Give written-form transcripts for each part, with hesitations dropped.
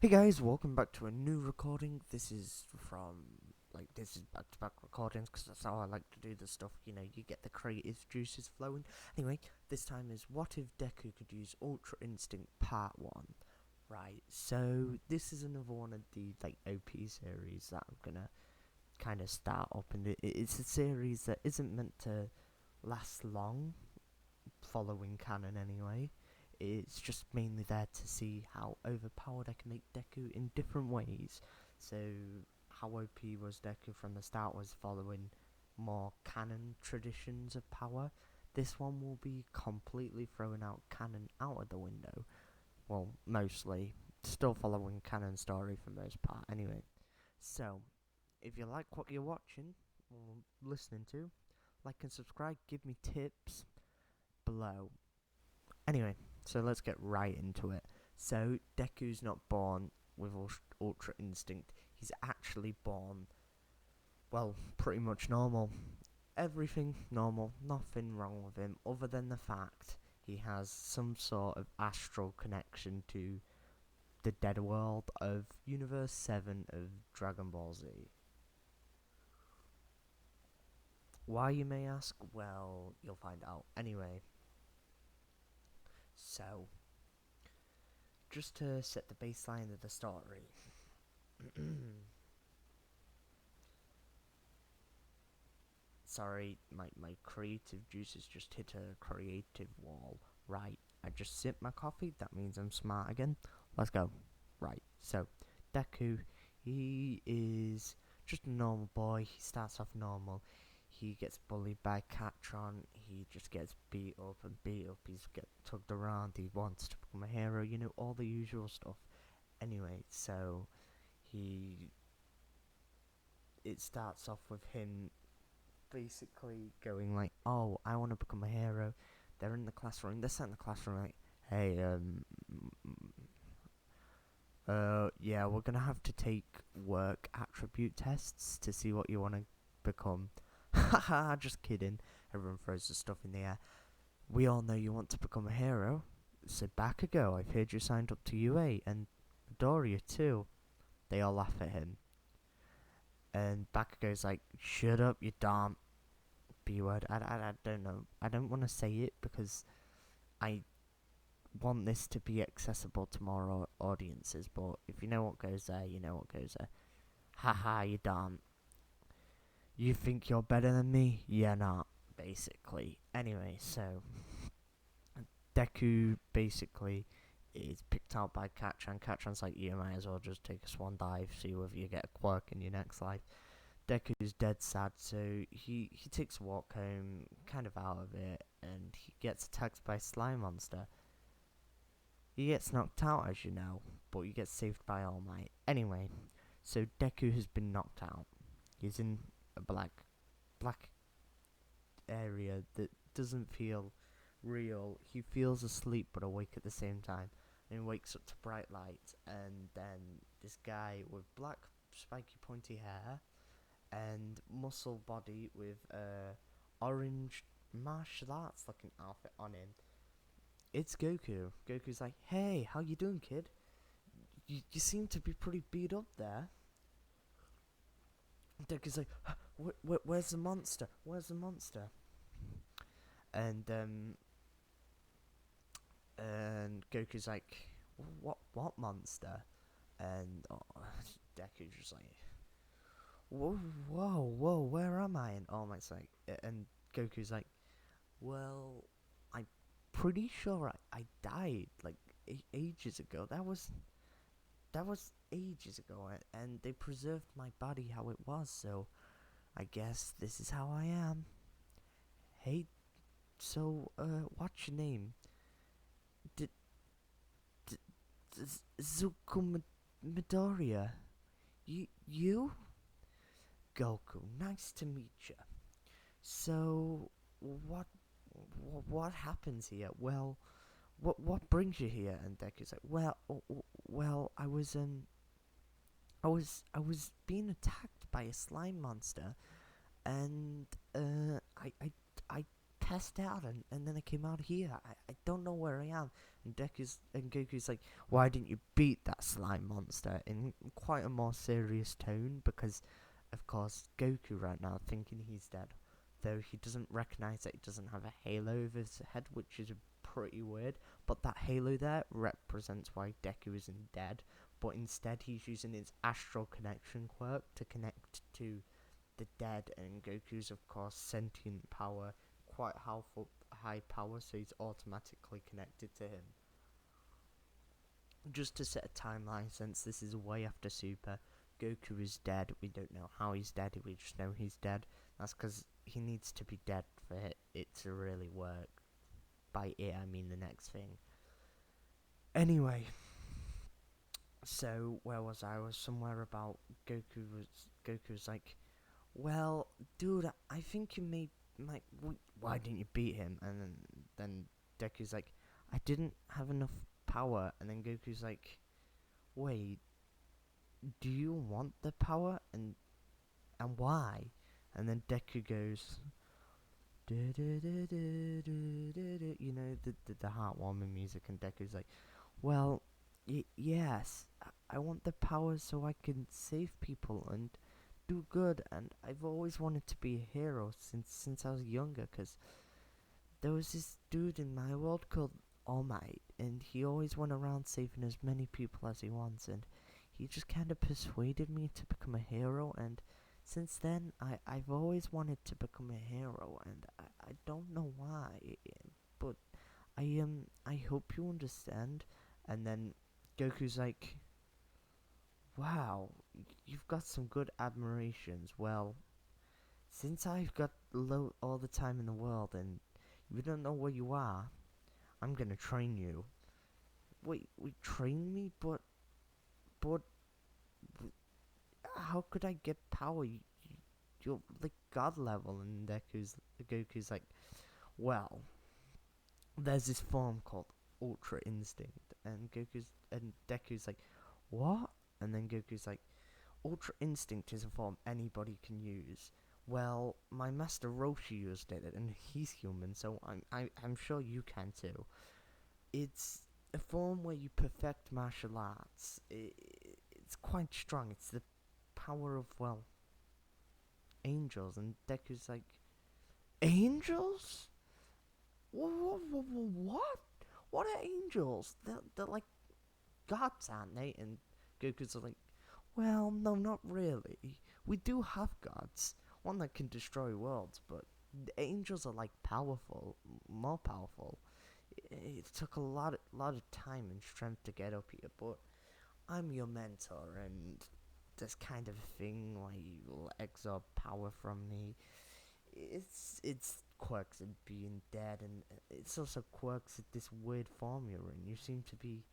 Hey guys, welcome back to a new recording. This is back-to-back recordings because that's how I like to do the stuff. You get the creative juices flowing. Anyway, this time is what if Deku could use Ultra Instinct Part 1. Right, so this is another one of the OP series that I'm gonna kind of start up, and it's a series that isn't meant to last long, following canon anyway. It's just mainly there to see how overpowered I can make Deku in different ways. So, how OP was Deku from the start was following more canon traditions of power. This one will be completely throwing out canon out of the window. Well, mostly. Still following canon story for most part, anyway. So, if you like what you're watching or listening to, like and subscribe, give me tips below. Anyway, so let's get right into it. So, Deku's not born with Ultra Instinct. He's actually born, well, pretty much normal. Everything normal, nothing wrong with him, other than the fact he has some sort of astral connection to the dead world of Universe 7 of Dragon Ball Z. Why, you may ask? Well, you'll find out. Anyway, so, just to set the baseline of the story. Sorry, my creative juices just hit a creative wall. Right, I just sipped my coffee, that means I'm smart again. Let's go. Right, so, Deku, he is just a normal boy. He starts off normal. He gets bullied by Catron. He just gets beat up and beat up. He's get tugged around. He wants to become a hero. All the usual stuff. Anyway, so he it starts off with him basically going like, "Oh, I want to become a hero." They're in the classroom. They're sat in the classroom like, "Hey, yeah, we're gonna have to take work attribute tests to see what you want to become." Haha, just kidding. Everyone throws the stuff in the air. We all know you want to become a hero. So back a go. I've heard you signed up to UA and Doria too. They all laugh at him. And Bakugo's like, "Shut up, you dumb B word." I don't know. I don't want to say it because I want this to be accessible to more audiences. But if you know what goes there, you know what goes there. Haha, you dumb. You think you're better than me? You're not, basically. Anyway, so Deku basically is picked out by Katran. Katran's like, "You might as well just take a swan dive, see whether you get a quirk in your next life." Deku's dead sad, so he takes a walk home, kind of out of it, and he gets attacked by a slime monster. He gets knocked out, as you know, but he gets saved by All Might. Anyway, so Deku has been knocked out. He's in a black area that doesn't feel real. He feels asleep but awake at the same time. And he wakes up to bright light, and then this guy with black spiky pointy hair and muscle body with orange martial arts looking outfit on him. It's Goku. Goku's like, "Hey, how you doing, kid? You seem to be pretty beat up there." Goku's like, "Where's the monster? Where's the monster?" And Goku's like, "What monster?" And Deku's just like, whoa, where am I?" And All Might's like, and Goku's like, "Well, I'm pretty sure I died like ages ago. That was ages ago, and they preserved my body how it was. So I guess this is how I am. Hey, so what's your name? D- Zuku Midoriya. You? Goku, nice to meet you. So, what happens here? Well, what brings you here?" And Deku's like, "Well, I was being attacked by a slime monster, and I passed out, and then I came out here. I don't know where I am. And Goku's like, why didn't you beat that slime monster? In quite a more serious tone, because, of course, Goku right now thinking he's dead, though he doesn't recognize that he doesn't have a halo over his head, which is pretty weird. But that halo there represents why Deku isn't dead. But instead, he's using his astral connection quirk to connect to the dead, and Goku's, of course, sentient power, quite high power, so he's automatically connected to him. Just to set a timeline, since this is way after Super, Goku is dead. We don't know how he's dead, we just know he's dead. That's because he needs to be dead for it to really work. By it, I mean the next thing. Anyway, so where was I? I was somewhere about Goku's like, well, dude, I think you why didn't you beat him? And then Deku's like, I didn't have enough power. And then Goku's like, wait, do you want the power? And why? And then Deku goes, you know, the heartwarming music, and Deku's like, well, yes, I want the power so I can save people and do good, and I've always wanted to be a hero since I was younger, because there was this dude in my world called All Might, and he always went around saving as many people as he wants, and he just kind of persuaded me to become a hero, and since then, I've always wanted to become a hero, and I don't know why, but I hope you understand. And then Goku's like, wow, you've got some good admirations. Well, since I've got all the time in the world and you don't know where you are, I'm gonna train you. Wait, train me? But how could I get power? You're like god level. And Goku's like, well, there's this form called Ultra Instinct, and Deku's like, what? And then Goku's like, Ultra Instinct is a form anybody can use. Well, my master Roshi used it, and he's human, so I'm sure you can too. It's a form where you perfect martial arts. It's quite strong. It's the power of, well, angels. And Deku's like, angels? What? What are angels? They're like gods, aren't they? And Goku's like, well, no, not really. We do have gods, one that can destroy worlds, but the angels are like powerful, more powerful. It took a lot of time and strength to get up here, but I'm your mentor, and this kind of thing where you will absorb power from me. It's quirks of being dead, and it's also quirks of this weird form you're in. You seem to be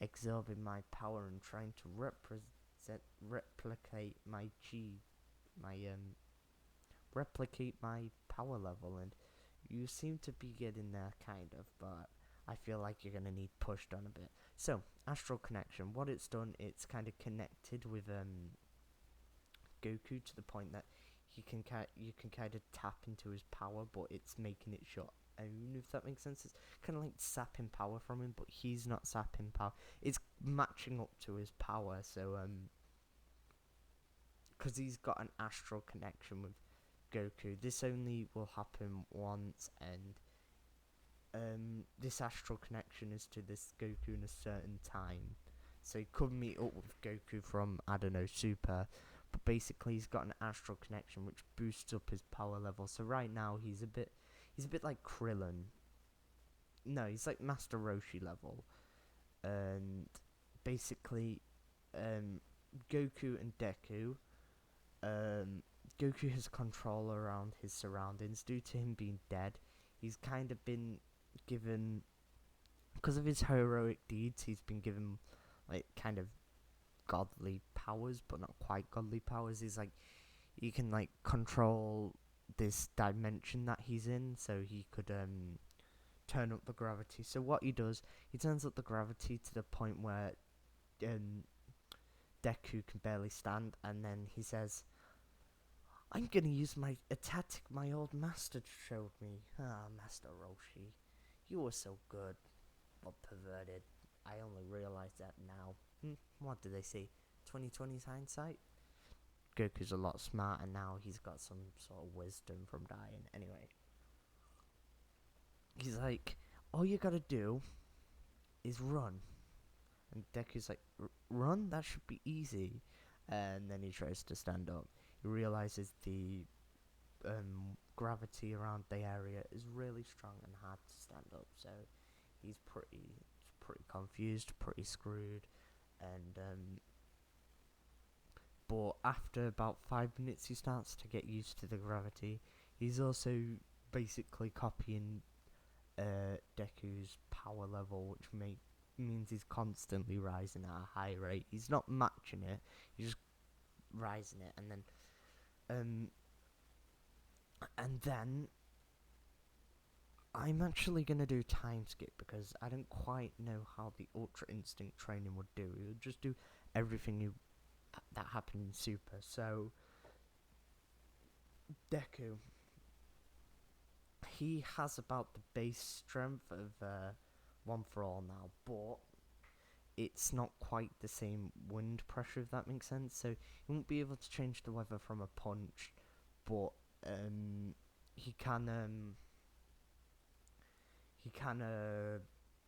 absorbing my power and trying to replicate my replicate my power level, and you seem to be getting there, kind of, but I feel like you're gonna need pushed on a bit. So, astral connection, what it's done, it's kind of connected with Goku to the point that you can kind of tap into his power, but it's making it shut own, if that makes sense. It's kind of like sapping power from him, but he's not sapping power. It's matching up to his power, so because he's got an astral connection with Goku. This only will happen once, and this astral connection is to this Goku in a certain time. So he could meet up with Goku from, I don't know, Super, but basically he's got an astral connection which boosts up his power level. So right now he's a bit like Krillin. No, he's like Master Roshi level. And basically Goku and Deku, Goku has control around his surroundings due to him being dead. He's kind of been given, because of his heroic deeds, he's been given like kind of godly powers, but not quite godly powers. He's like, he can like control this dimension that he's in, so he could turn up the gravity. So what he does, he turns up the gravity to the point where Deku can barely stand, and then he says, I'm gonna use a tactic my old master showed me. Ah, Master Roshi, you were so good, but perverted. I only realised that now. What do they say? 2020's hindsight? Goku's a lot smarter now. He's got some sort of wisdom from dying. Anyway, he's like, all you gotta do is run. And Deku's like, run? That should be easy. And then he tries to stand up. He realizes the gravity around the area is really strong and hard to stand up. So he's pretty confused, pretty screwed. And but after about 5 minutes, he starts to get used to the gravity. He's also basically copying Deku's power level, which means he's constantly rising at a high rate. He's not matching it; he's just rising it, and then I'm actually gonna do time skip because I don't quite know how the Ultra Instinct training would do. It would just do everything that happened in Super. So Deku, he has about the base strength of One for All now, but it's not quite the same wind pressure, if that makes sense. So he won't be able to change the weather from a punch, but he can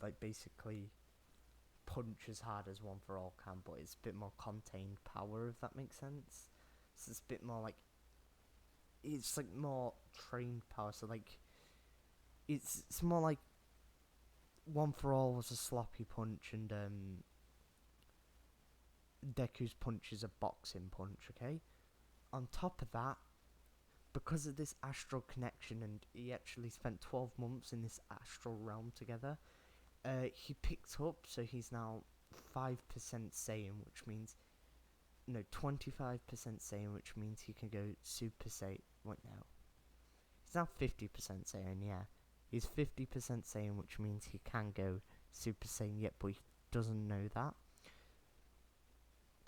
like basically punch as hard as One for All can, but it's a bit more contained power, if that makes sense. So it's a bit more like, it's like more trained power. So like it's more like One for All was a sloppy punch, and Deku's punch is a boxing punch. Okay. On top of that, because of this astral connection, and he actually spent 12 months in this astral realm together, he picked up, so he's now 5% Saiyan, which means, no, 25% Saiyan, which means he can go Super Saiyan. Wait, no. He's now 50% Saiyan, yeah. He's 50% Saiyan, which means he can go Super Saiyan yet, but he doesn't know that.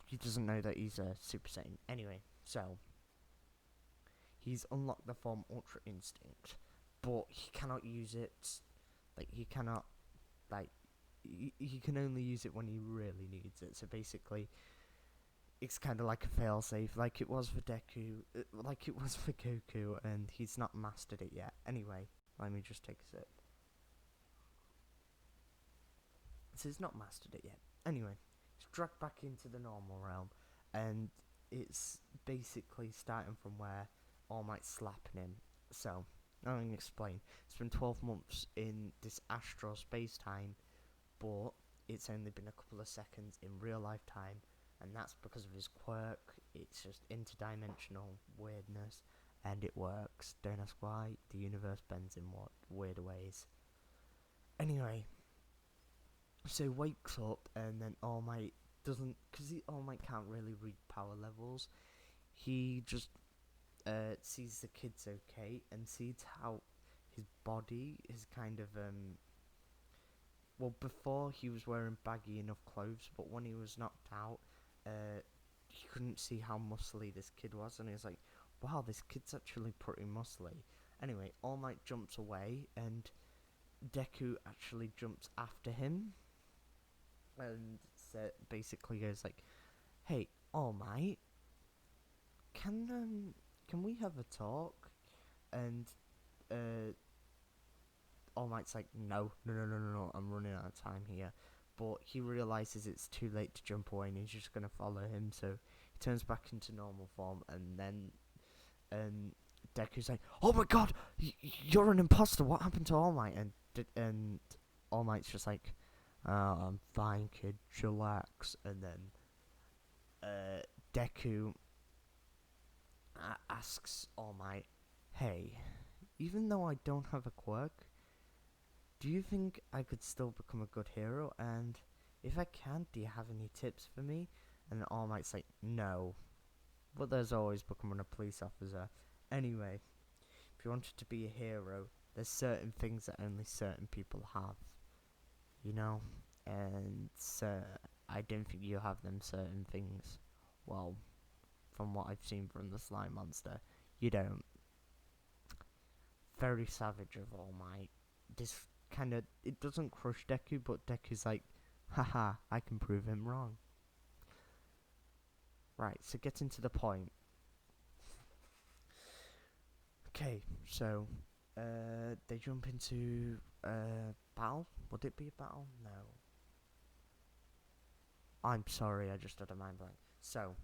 He doesn't know that he's a Super Saiyan. Anyway, so he's unlocked the form Ultra Instinct, but he cannot use it. Like, he cannot, like, he can only use it when he really needs it. So basically, it's kind of like a failsafe, like it was for Deku, like it was for Goku, and he's not mastered it yet. Anyway, let me just take a sip. So he's not mastered it yet. Anyway, he's dragged back into the normal realm, and it's basically starting from where All Might's slapping him. So, I'm going to explain. It's been 12 months in this astral space-time, but it's only been a couple of seconds in real life time, and that's because of his quirk. It's just interdimensional weirdness, and it works. Don't ask why. The universe bends in weird ways. Anyway, so he wakes up, and then All Might doesn't, because All Might can't really read power levels. He just sees the kid's okay, and sees how his body is kind of well, before he was wearing baggy enough clothes, but when he was knocked out, he couldn't see how muscly this kid was, and he was like, wow, this kid's actually pretty muscly. Anyway, All Might jumps away, and Deku actually jumps after him, and basically goes like, hey, All Might, can we have a talk? And All Might's like, no, I'm running out of time here. But he realizes it's too late to jump away, and he's just gonna follow him. So he turns back into normal form, and then Deku's like, "Oh my God, you're an imposter! What happened to All Might?" And All Might's just like, "I'm fine, kid, chillax." And then Deku asks All Might, "Hey, even though I don't have a quirk, do you think I could still become a good hero? And if I can, do you have any tips for me?" And All Might's like, no. But there's always becoming a police officer. Anyway, if you wanted to be a hero, there's certain things that only certain people have. You know? And I don't think you have them certain things. Well, from what I've seen from the slime monster, You don't. Very savage of All Might. This kind of, it doesn't crush Deku, but Deku's like, haha, I can prove him wrong. Right, so getting to the point. Okay, so they jump into battle. Would it be a battle? No. I'm sorry, I just had a mind blank. So,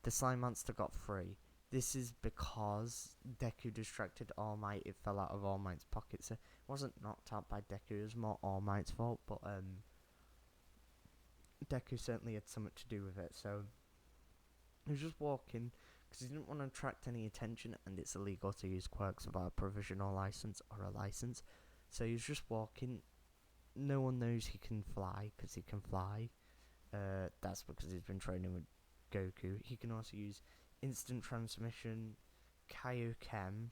the slime monster got free. This is because Deku distracted All Might. It fell out of All Might's pocket. So it wasn't knocked out by Deku. It was more All Might's fault. But Deku certainly had something to do with it. So he was just walking because he didn't want to attract any attention, and it's illegal to use quirks without a provisional license or a license. So he was just walking. No one knows he can fly because he can fly. That's because he's been training with Goku. He can also use instant transmission, Kaioken,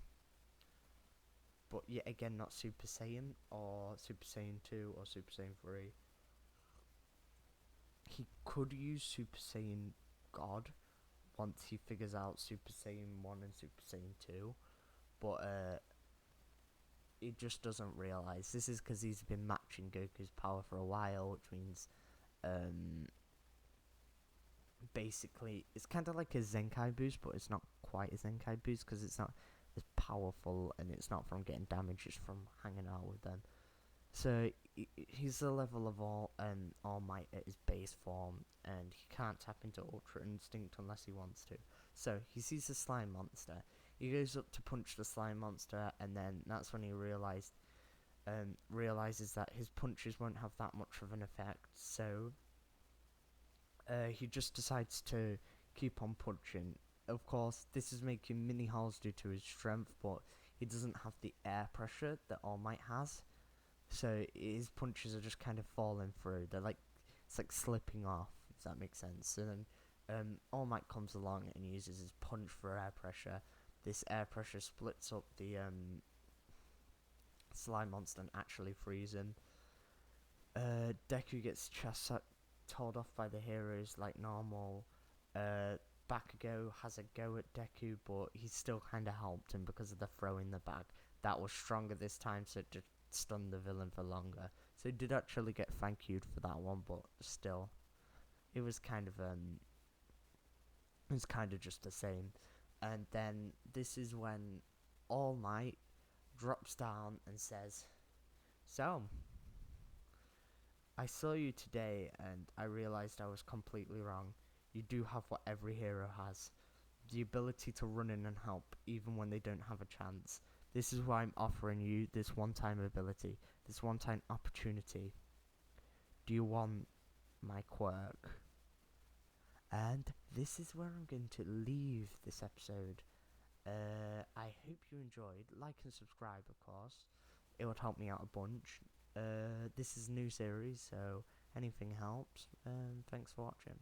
but yet again not Super Saiyan or Super Saiyan 2 or Super Saiyan 3. He could use Super Saiyan God once he figures out Super Saiyan 1 and Super Saiyan 2, but he just doesn't realise. This is because he's been matching Goku's power for a while, which means basically it's kind of like a Zenkai boost, but it's not quite a Zenkai boost because it's not as powerful and it's not from getting damage, it's from hanging out with them. So he's the level of All Might at his base form, and he can't tap into Ultra Instinct unless he wants to. So he sees the slime monster. He goes up to punch the slime monster, and then that's when he realizes that his punches won't have that much of an effect. So he just decides to keep on punching. Of course, this is making mini holes due to his strength, but he doesn't have the air pressure that All Might has. So his punches are just kind of falling through. They're like, it's like slipping off, if that makes sense. And then All Might comes along and uses his punch for air pressure. This air pressure splits up the slime monster and actually frees him. Deku gets told off by the heroes like normal. Bakugo has a go at Deku, but he still kind of helped him because of the throw in the bag. That was stronger this time, so it just stunned the villain for longer. So he did actually get thank you'd for that one, but still, it was kind of just the same. And then this is when All Might drops down and says, "So, I saw you today and I realized I was completely wrong. You do have what every hero has. The ability to run in and help, even when they don't have a chance. This is why I'm offering you this one-time ability, this one-time opportunity. Do you want my quirk?" And this is where I'm going to leave this episode. I hope you enjoyed. Like and subscribe, of course. It would help me out a bunch. This is a new series, so anything helps. Thanks for watching.